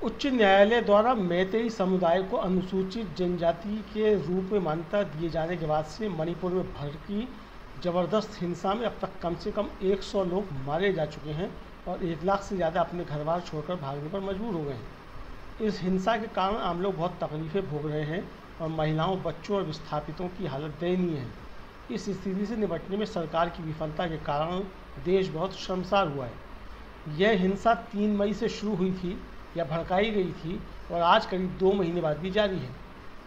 उच्च न्यायालय द्वारा मैतेई समुदाय को अनुसूचित जनजाति के रूप में मान्यता दिए जाने के बाद से मणिपुर में भड़की जबरदस्त हिंसा में अब तक कम से कम 100 लोग मारे जा चुके हैं और 1 लाख से ज़्यादा अपने घर बार छोड़कर भागने पर मजबूर हो गए हैं। इस हिंसा के कारण आम लोग बहुत तकलीफ़ें भोग रहे हैं और महिलाओं, बच्चों और विस्थापितों की हालत दयनीय है। इस स्थिति से निपटने में सरकार की विफलता के कारण देश बहुत शर्मसार हुआ है। यह हिंसा 3 मई से शुरू हुई थी या भड़काई गई थी और आज करीब 2 महीने बाद भी जारी है।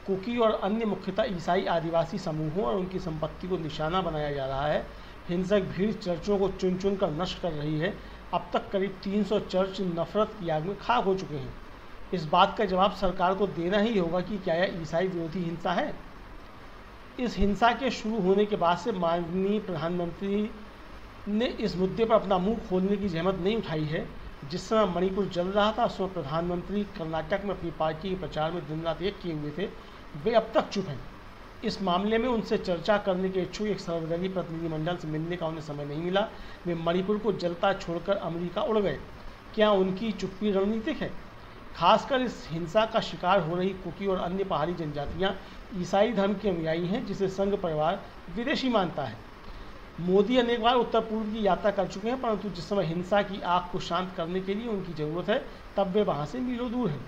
कुकी और अन्य मुख्यतः ईसाई आदिवासी समूहों और उनकी संपत्ति को निशाना बनाया जा रहा है। हिंसक भीड़ चर्चों को चुन चुन कर नष्ट कर रही है। अब तक करीब 300 चर्च नफरत की आग में खाक हो चुके हैं। इस बात का जवाब सरकार को देना ही होगा कि क्या यह ईसाई विरोधी हिंसा है। इस हिंसा के शुरू होने के बाद से माननीय प्रधानमंत्री ने इस मुद्दे पर अपना मुंह खोलने की जहमत नहीं उठाई है। जिस समय मणिपुर जल रहा था उस समय प्रधानमंत्री कर्नाटक में अपनी पार्टी के प्रचार में दिन रात एक किए हुए थे। वे अब तक चुप हैं। इस मामले में उनसे चर्चा करने के इच्छुक एक सर्वदलीय प्रतिनिधिमंडल से मिलने का उन्हें समय नहीं मिला। वे मणिपुर को जलता छोड़कर अमेरिका उड़ गए। क्या उनकी चुप्पी रणनीतिक है? खासकर इस हिंसा का शिकार हो रही कुकी और अन्य पहाड़ी जनजातियाँ ईसाई धर्म के अनुयायी हैं, जिसे संघ परिवार विदेशी मानता है। मोदी अनेक बार उत्तर पूर्व की यात्रा कर चुके हैं, परंतु जिस समय हिंसा की आग को शांत करने के लिए उनकी ज़रूरत है तब वे वहाँ से मीलों दूर हैं।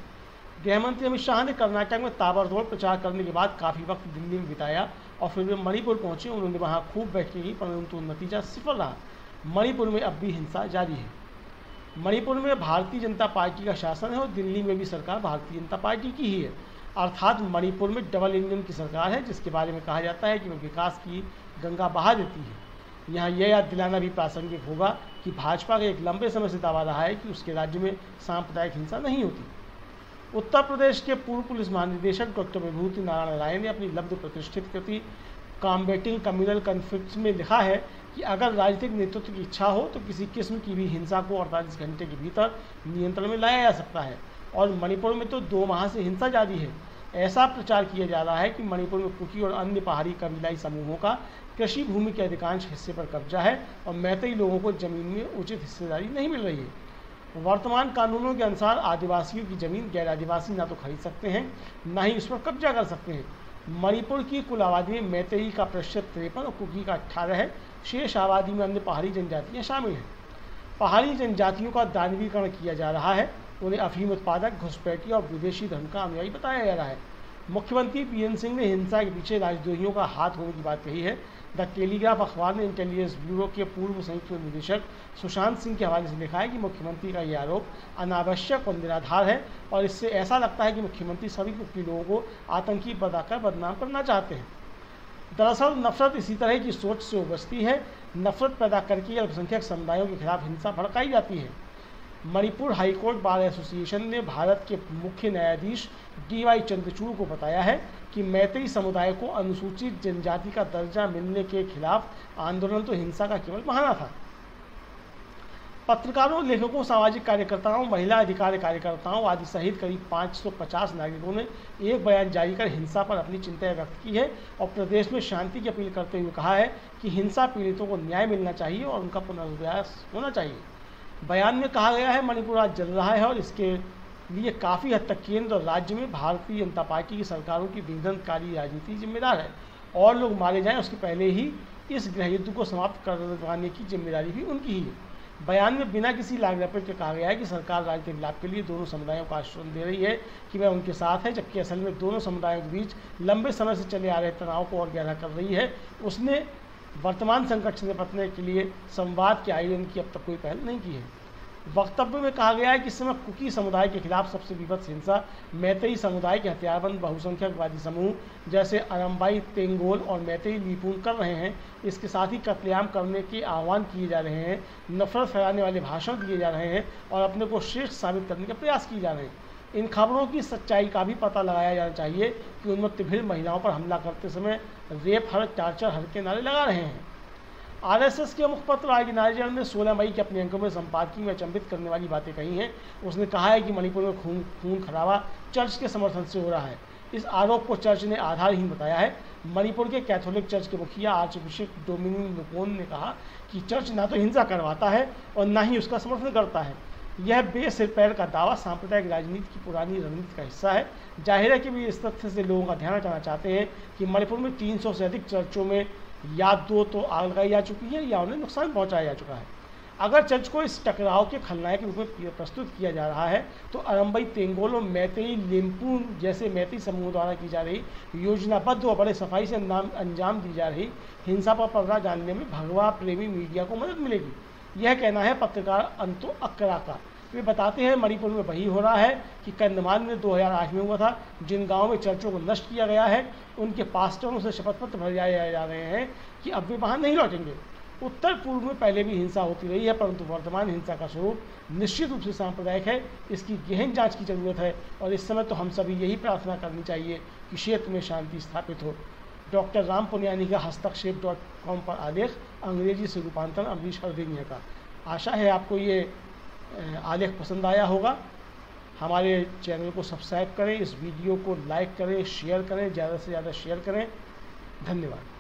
गृहमंत्री अमित शाह ने कर्नाटक में ताबड़तोड़ प्रचार करने के बाद काफ़ी वक्त दिल्ली में बिताया और फिर वे मणिपुर पहुँचे। उन्होंने वहाँ खूब बैठकें की, परंतु नतीजा सिफल रहा। मणिपुर में अब भी हिंसा जारी है। मणिपुर में भारतीय जनता पार्टी का शासन है और दिल्ली में भी सरकार भारतीय जनता पार्टी की ही है। अर्थात मणिपुर में डबल इंजन की सरकार है, जिसके बारे में कहा जाता है कि वह विकास की गंगा बहा देती है। यहाँ यह याद दिलाना भी प्रासंगिक होगा कि भाजपा का एक लंबे समय से दावा रहा है कि उसके राज्य में सांप्रदायिक हिंसा नहीं होती। उत्तर प्रदेश के पूर्व पुलिस महानिदेशक डॉक्टर विभूति नारायण राय ने अपनी लब्ध प्रतिष्ठित कृति कॉम्बेटिंग कम्युनल कन्फ्लिक्ट्स में लिखा है कि अगर राजनीतिक नेतृत्व की इच्छा हो तो किसी किस्म की भी हिंसा को 48 घंटे के भीतर नियंत्रण में लाया जा सकता है। और मणिपुर में तो 2 माह से हिंसा जारी है। ऐसा प्रचार किया जा रहा है कि मणिपुर में कुकी और अन्य पहाड़ी कबीलाई समूहों का कृषि भूमि के अधिकांश हिस्से पर कब्जा है और मैतेई लोगों को जमीन में उचित हिस्सेदारी नहीं मिल रही है। वर्तमान कानूनों के अनुसार आदिवासियों की जमीन गैर आदिवासी ना तो खरीद सकते हैं, ना ही उस पर कब्जा कर सकते हैं। मणिपुर की कुल आबादी में मैतेई का प्रतिशत 53 और कुकी का 18 है। शेष आबादी में अन्य पहाड़ी जनजातियाँ शामिल हैं। पहाड़ी जनजातियों का दानवीकरण किया जा रहा है। उन्हें अफीम उत्पादक, घुसपैठी और विदेशी धर्म का अनुयायी बताया जा रहा है। मुख्यमंत्री पीएन सिंह ने हिंसा के पीछे राजद्रोहियों का हाथ होने की बात कही है। द टेलीग्राफ अखबार ने इंटेलिजेंस ब्यूरो के पूर्व संयुक्त निदेशक सुशांत सिंह के हवाले से लिखा है कि मुख्यमंत्री का यह आरोप अनावश्यक और निराधार है और इससे ऐसा लगता है कि मुख्यमंत्री सभी कुकी लोगों को आतंकी बताकर बदनाम करना चाहते हैं। दरअसल नफरत इसी तरह की सोच से उभरती है। नफरत पैदा करके अल्पसंख्यक समुदायों के खिलाफ हिंसा भड़काई जाती है। मणिपुर हाईकोर्ट बार एसोसिएशन ने भारत के मुख्य न्यायाधीश DY चंद्रचूड़ को बताया है कि मैतेई समुदाय को अनुसूचित जनजाति का दर्जा मिलने के खिलाफ आंदोलन तो हिंसा का केवल बहाना था। पत्रकारों, लेखकों, सामाजिक कार्यकर्ताओं, महिला अधिकार कार्यकर्ताओं आदि सहित करीब 550 नागरिकों ने एक बयान जारी कर हिंसा पर अपनी चिंता व्यक्त की है और प्रदेश में शांति की अपील करते हुए कहा है कि हिंसा पीड़ितों को न्याय मिलना चाहिए और उनका पुनर्वास होना चाहिए। बयान में कहा गया है मणिपुर आज जल रहा है और इसके लिए काफ़ी हद तक केंद्र और राज्य में भारतीय जनता पार्टी की सरकारों की विघटनकारी राजनीति जिम्मेदार है। और लोग मारे जाएं उसके पहले ही इस गृह युद्ध को समाप्त करवाने की जिम्मेदारी भी उनकी ही है। बयान में बिना किसी लाग लपेट के कहा गया है कि सरकार राजनीतिक लाभ के लिए दोनों समुदायों को आश्वासन दे रही है कि वह उनके साथ है, जबकि असल में दोनों समुदायों के बीच लंबे समय से चले आ रहे तनाव को और गहरा कर रही है। उसने वर्तमान संकट से निपटने के लिए संवाद के आयोजन की अब तक कोई पहल नहीं की है। वक्तव्य में कहा गया है कि इस समय कुकी समुदाय के खिलाफ सबसे विभत्स हिंसा मैतेई समुदाय के हथियारबंद बहुसंख्यकवादी समूह जैसे अरम्बाई, तेंगोल और मैतेई लीपून कर रहे हैं। इसके साथ ही कत्लेआम करने के आह्वान किए जा रहे हैं, नफरत फैलाने वाले भाषण दिए जा रहे हैं और अपने को श्रेष्ठ साबित करने के प्रयास किए जा रहे हैं। इन खबरों की सच्चाई का भी पता लगाया जाना चाहिए कि उन्मत्त भीड़ महिलाओं पर हमला करते समय रेप हर, टार्चर हर के नारे लगा रहे हैं। आरएसएस के मुखपत्र ऑर्गेनाइजर ने 16 मई के अपने अंकों में संपादकीय में अचंभित करने वाली बातें कही हैं। उसने कहा है कि मणिपुर में खून खराबा चर्च के समर्थन से हो रहा है। इस आरोप को चर्च ने आधारहीन बताया है। मणिपुर के कैथोलिक चर्च के मुखिया आर्चबिशप डोमिनिक लुकोन ने कहा कि चर्च ना तो हिंसा करवाता है और ना ही उसका समर्थन करता है। यह बेसिर पैर का दावा सांप्रदायिक राजनीति की पुरानी रणनीति का हिस्सा है। जाहिर है कि वे इस तथ्य से लोगों का ध्यान हटाना चाहते हैं कि मणिपुर में 300 से अधिक चर्चों में या तो आग लगाई जा चुकी है या उन्हें नुकसान पहुंचाया जा चुका है। अगर चर्च को इस टकराव के खलनायक के रूप में प्रस्तुत किया जा रहा है तो अरम्बई, तेंगोल और मैतेई लिम्पू जैसे मैतेई समूह द्वारा की जा रही योजनाबद्ध और बड़े सफाई से अंजाम दी जा रही हिंसा पर पर्दा डालने में भगवा प्रेमी मीडिया को मदद मिलेगी। यह कहना है पत्रकार अंतो अक्रा का। वे बताते हैं मणिपुर में वही हो रहा है कि कंधमान में 2008 में हुआ था। जिन गाँव में चर्चों को नष्ट किया गया है उनके पास्टरों से शपथ पत्र भरवाए जा रहे हैं कि अब वे वहाँ नहीं लौटेंगे। उत्तर पूर्व में पहले भी हिंसा होती रही है, परंतु वर्तमान हिंसा का स्वरूप निश्चित रूप से सांप्रदायिक है। इसकी गहन जांच की जरूरत है और इस समय तो हम सभी यही प्रार्थना करनी चाहिए कि क्षेत्र में शांति स्थापित हो। डॉक्टर राम पुनियानी का हस्तक्षेप.com पर आलेख, अंग्रेजी से रूपांतरण अमरीश हरदिनिया का। आशा है आपको ये आलेख पसंद आया होगा। हमारे चैनल को सब्सक्राइब करें, इस वीडियो को लाइक करें, शेयर करें, ज़्यादा से ज़्यादा शेयर करें। धन्यवाद।